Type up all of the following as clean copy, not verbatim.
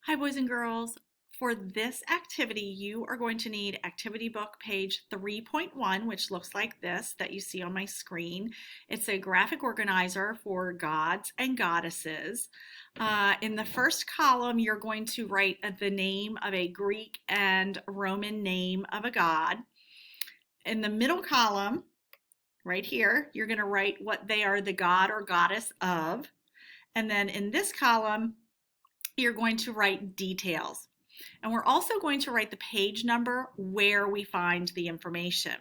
Hi, boys and girls. For this activity, you are going to need activity book page 3.1, which looks like this that you see on my screen. It's a graphic organizer for gods and goddesses. In the first column, you're going to write the name of a Greek and Roman name of a god. In the middle column, right here, you're going to write what they are the god or goddess of. And then in this column, you're going to write details. And we're also going to write the page number where we find the information.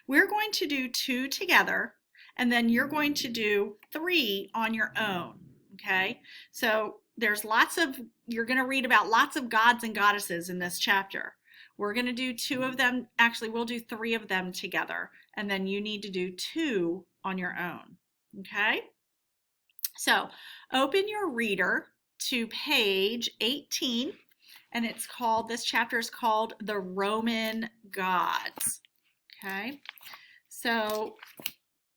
We're going to do 2 together, and then you're going to do 3 on your own, okay? So you're going to read about lots of gods and goddesses in this chapter. We're going to do 2 of them, actually we'll do 3 of them together, and then you need to do 2 on your own, okay? So open your reader to page 18, and this chapter is called The Roman Gods. Okay, so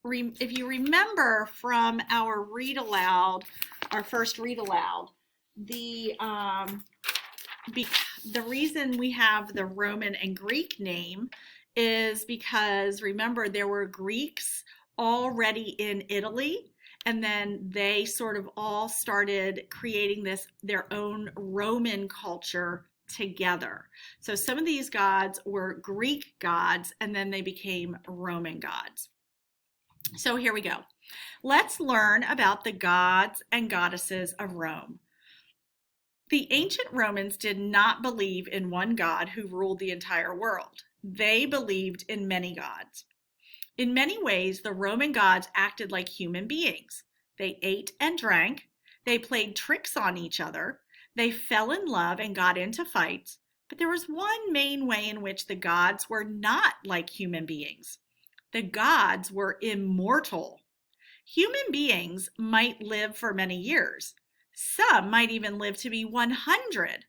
if you remember from our read aloud, our first read aloud, the reason we have the Roman and Greek name is because, remember, there were Greeks already in Italy, and then they sort of all started creating their own Roman culture together. So some of these gods were Greek gods, and then they became Roman gods. So here we go. Let's learn about the gods and goddesses of Rome. The ancient Romans did not believe in one god who ruled the entire world. They believed in many gods. In many ways, the Roman gods acted like human beings. They ate and drank. They played tricks on each other. They fell in love and got into fights. But there was one main way in which the gods were not like human beings. The gods were immortal. Human beings might live for many years. Some might even live to be 100.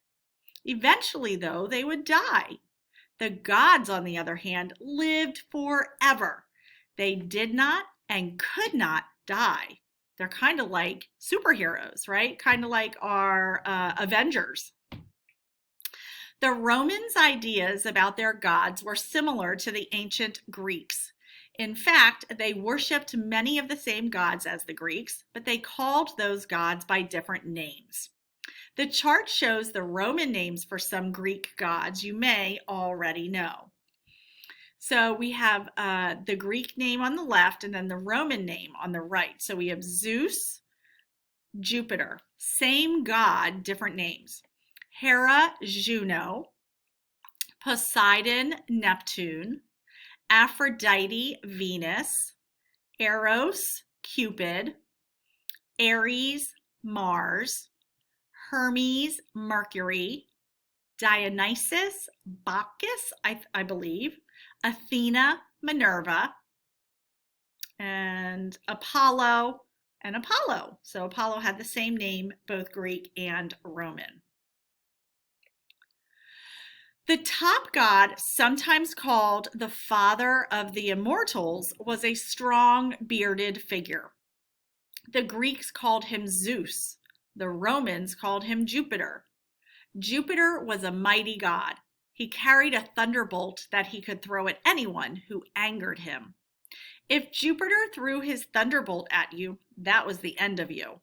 Eventually, though, they would die. The gods, on the other hand, lived forever. They did not and could not die. They're kind of like superheroes, right? Kind of like our Avengers. The Romans' ideas about their gods were similar to the ancient Greeks. In fact, they worshipped many of the same gods as the Greeks, but they called those gods by different names. The chart shows the Roman names for some Greek gods you may already know. So we have the Greek name on the left and then the Roman name on the right. So we have Zeus, Jupiter, same god, different names. Hera, Juno, Poseidon, Neptune, Aphrodite, Venus, Eros, Cupid, Ares, Mars, Hermes, Mercury, Dionysus, Bacchus, I believe, Athena, Minerva, and Apollo. So Apollo had the same name, both Greek and Roman. The top god, sometimes called the father of the immortals, was a strong bearded figure. The Greeks called him Zeus. The Romans called him Jupiter. Jupiter was a mighty god. He carried a thunderbolt that he could throw at anyone who angered him. If Jupiter threw his thunderbolt at you, that was the end of you.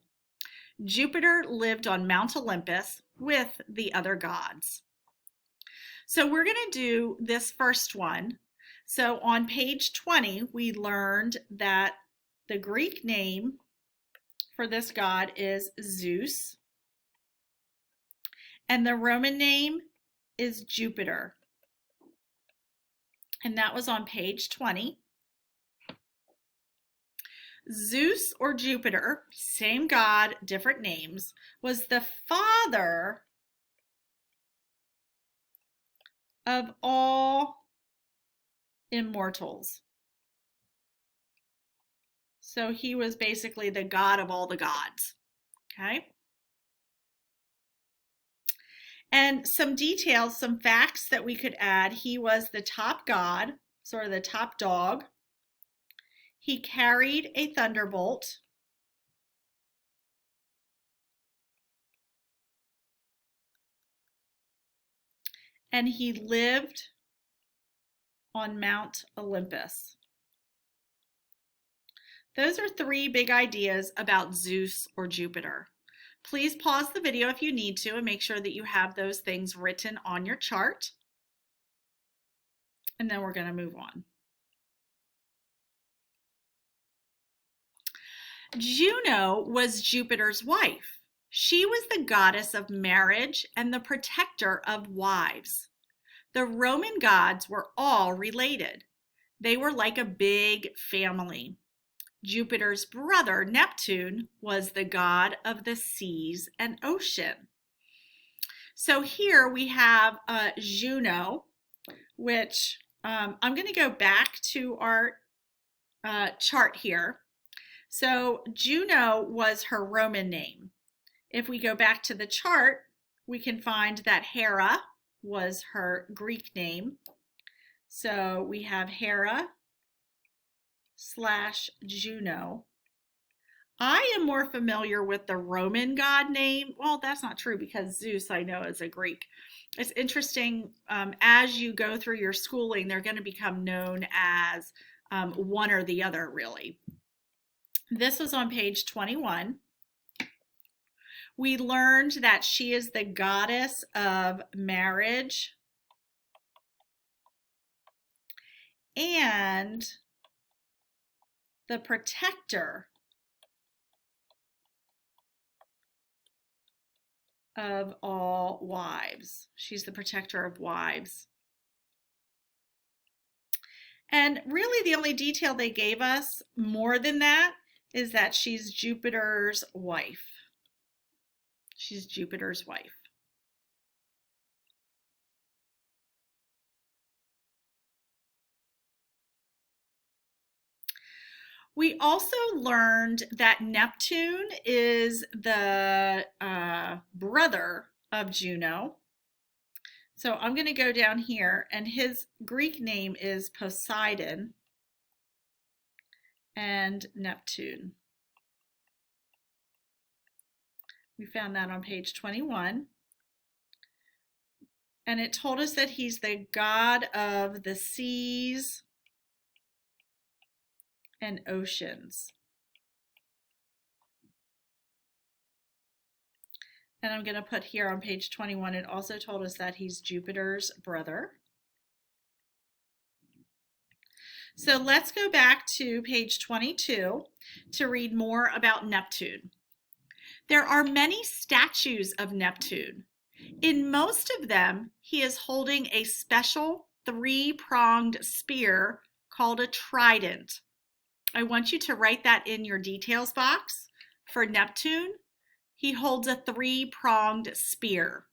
Jupiter lived on Mount Olympus with the other gods. So we're going to do this first one. So on page 20, we learned that the Greek name for this god is Zeus, and the Roman name is Jupiter. And that was on page 20. Zeus, or Jupiter, same god, different names, was the father of all immortals. So he was basically the god of all the gods, okay? And some details, some facts that we could add. He was the top god, sort of the top dog. He carried a thunderbolt. and he lived on Mount Olympus. Those are three big ideas about Zeus or Jupiter. Please pause the video if you need to and make sure that you have those things written on your chart. And then we're going to move on. Juno was Jupiter's wife. She was the goddess of marriage and the protector of wives. The Roman gods were all related. They were like a big family. Jupiter's brother, Neptune, was the god of the seas and ocean. So here we have Juno, which I'm going to go back to our chart here. So Juno was her Roman name. If we go back to the chart, we can find that Hera was her Greek name. So we have Hera / Juno. I am more familiar with the Roman god name. Well, that's not true because Zeus I know is a Greek. It's interesting, as you go through your schooling, they're going to become known as one or the other, really. This was on page 21. We learned that she is the goddess of marriage and the protector of all wives. She's the protector of wives. And really the only detail they gave us more than that is that she's Jupiter's wife. She's Jupiter's wife. We also learned that Neptune is the brother of Juno. So I'm going to go down here, and his Greek name is Poseidon and Neptune. We found that on page 21. And it told us that he's the god of the seas and oceans. And I'm going to put here on page 21, it also told us that he's Jupiter's brother. So let's go back to page 22 to read more about Neptune. There are many statues of Neptune. In most of them, he is holding a special three-pronged spear called a trident. I want you to write that in your details box. For Neptune, he holds a three-pronged spear.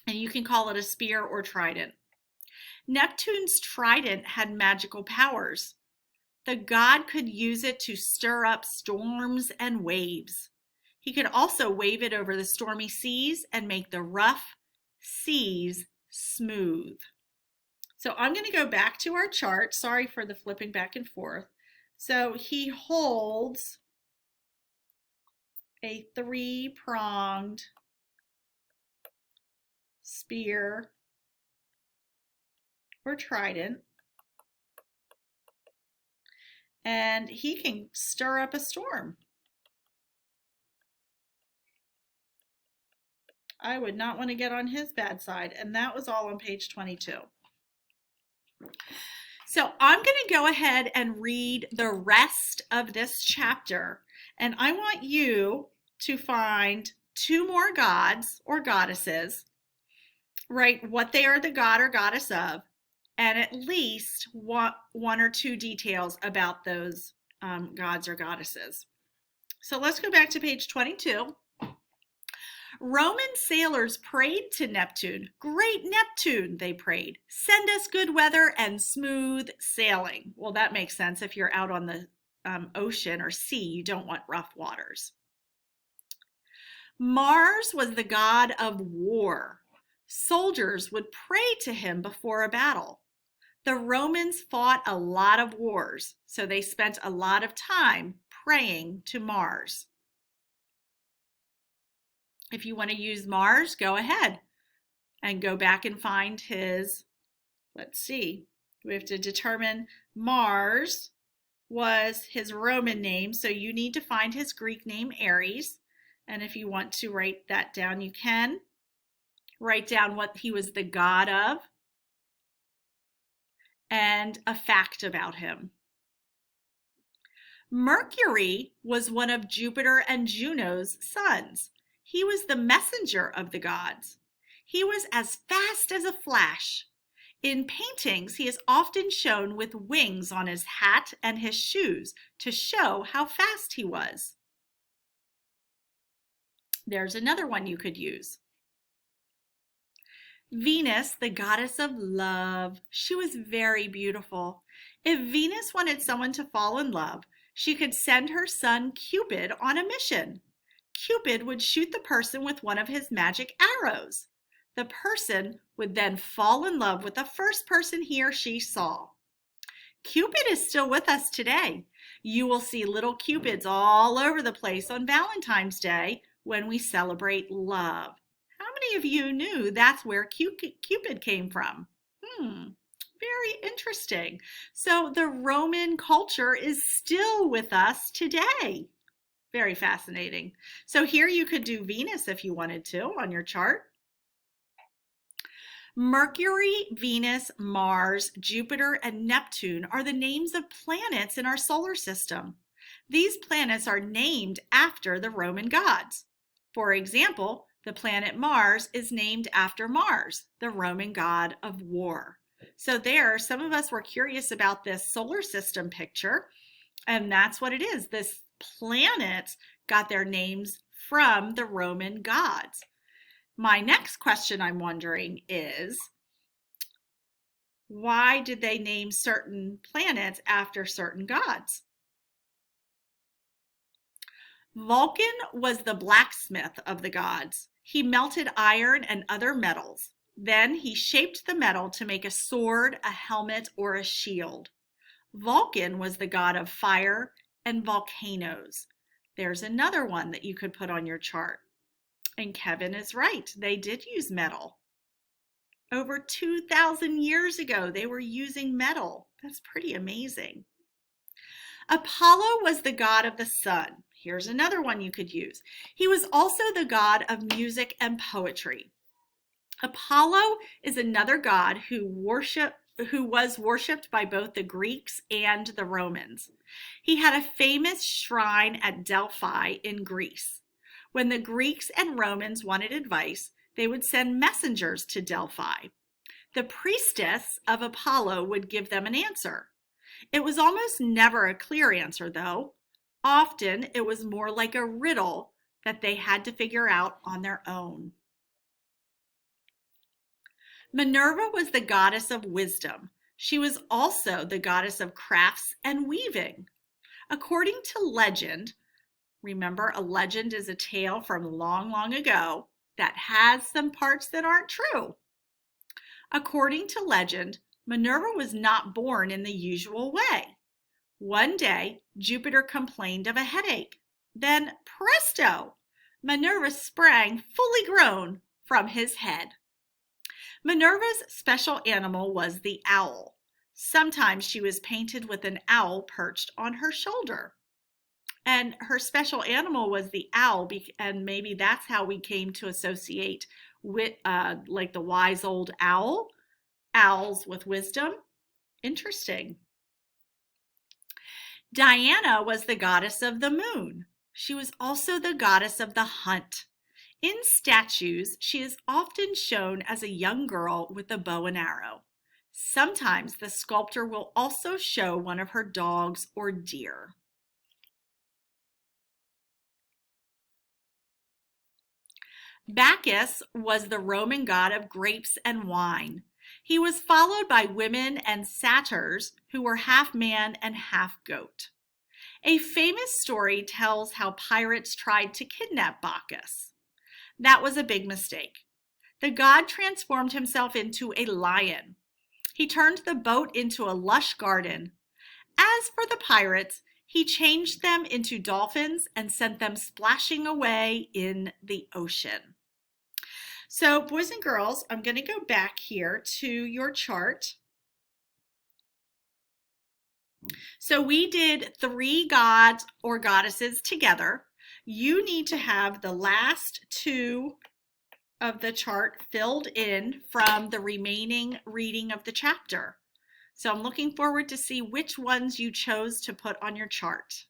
And you can call it a spear or trident. Neptune's trident had magical powers. The god could use it to stir up storms and waves. He could also wave it over the stormy seas and make the rough seas smooth. So I'm going to go back to our chart. Sorry for the flipping back and forth. So he holds a three-pronged spear or trident, and he can stir up a storm. I would not want to get on his bad side, and that was all on page 22. So I'm going to go ahead and read the rest of this chapter, and I want you to find two more gods or goddesses, write what they are the god or goddess of, and at least one or two details about those gods or goddesses. So let's go back to page 22. Roman sailors prayed to Neptune. Great Neptune, they prayed. Send us good weather and smooth sailing. Well, that makes sense. If you're out on the ocean or sea, you don't want rough waters. Mars was the god of war. Soldiers would pray to him before a battle. The Romans fought a lot of wars, so they spent a lot of time praying to Mars. If you want to use Mars, go ahead. and go back and find his, let's see, we have to determine Mars was his Roman name, so you need to find his Greek name, Ares. And if you want to write that down, you can. Write down what he was the god of and a fact about him. Mercury was one of Jupiter and Juno's sons. He was the messenger of the gods. He was as fast as a flash. In paintings, he is often shown with wings on his hat and his shoes to show how fast he was. There's another one you could use. Venus, the goddess of love. She was very beautiful. If Venus wanted someone to fall in love, she could send her son Cupid on a mission. Cupid would shoot the person with one of his magic arrows. The person would then fall in love with the first person he or she saw. Cupid is still with us today. You will see little Cupids all over the place on Valentine's Day when we celebrate love. How many of you knew that's where Cupid came from? Very interesting. So the Roman culture is still with us today. Very fascinating. So here you could do Venus if you wanted to on your chart. Mercury, Venus, Mars, Jupiter, and Neptune are the names of planets in our solar system. These planets are named after the Roman gods. For example, the planet Mars is named after Mars, the Roman god of war. So there, some of us were curious about this solar system picture, and that's what it is. This planets got their names from the Roman gods. My next question I'm wondering is, why did they name certain planets after certain gods? Vulcan was the blacksmith of the gods. He melted iron and other metals. Then he shaped the metal to make a sword, a helmet, or a shield. Vulcan was the god of fire and volcanoes. There's another one that you could put on your chart. And Kevin is right. They did use metal. Over 2,000 years ago, they were using metal. That's pretty amazing. Apollo was the god of the sun. Here's another one you could use. He was also the god of music and poetry. Apollo is another god who was worshipped by both the Greeks and the Romans. He had a famous shrine at Delphi in Greece. When the Greeks and Romans wanted advice, they would send messengers to Delphi. The priestess of Apollo would give them an answer. It was almost never a clear answer, though. Often it was more like a riddle that they had to figure out on their own. Minerva was the goddess of wisdom. She was also the goddess of crafts and weaving. According to legend, remember, a legend is a tale from long, long ago that has some parts that aren't true. According to legend, Minerva was not born in the usual way. One day, Jupiter complained of a headache. Then, presto, Minerva sprang fully grown from his head. Minerva's special animal was the owl. Sometimes she was painted with an owl perched on her shoulder. And her special animal was the owl, and maybe that's how we came to associate with like the wise old owl, owls with wisdom. Interesting. Diana was the goddess of the moon. She was also the goddess of the hunt. In statues, she is often shown as a young girl with a bow and arrow. Sometimes the sculptor will also show one of her dogs or deer. Bacchus was the Roman god of grapes and wine. He was followed by women and satyrs who were half man and half goat. A famous story tells how pirates tried to kidnap Bacchus. That was a big mistake. The god transformed himself into a lion. He turned the boat into a lush garden. As for the pirates, he changed them into dolphins and sent them splashing away in the ocean. So boys and girls, I'm going to go back here to your chart. So we did 3 gods or goddesses together. You need to have the last 2 of the chart filled in from the remaining reading of the chapter. So I'm looking forward to see which ones you chose to put on your chart.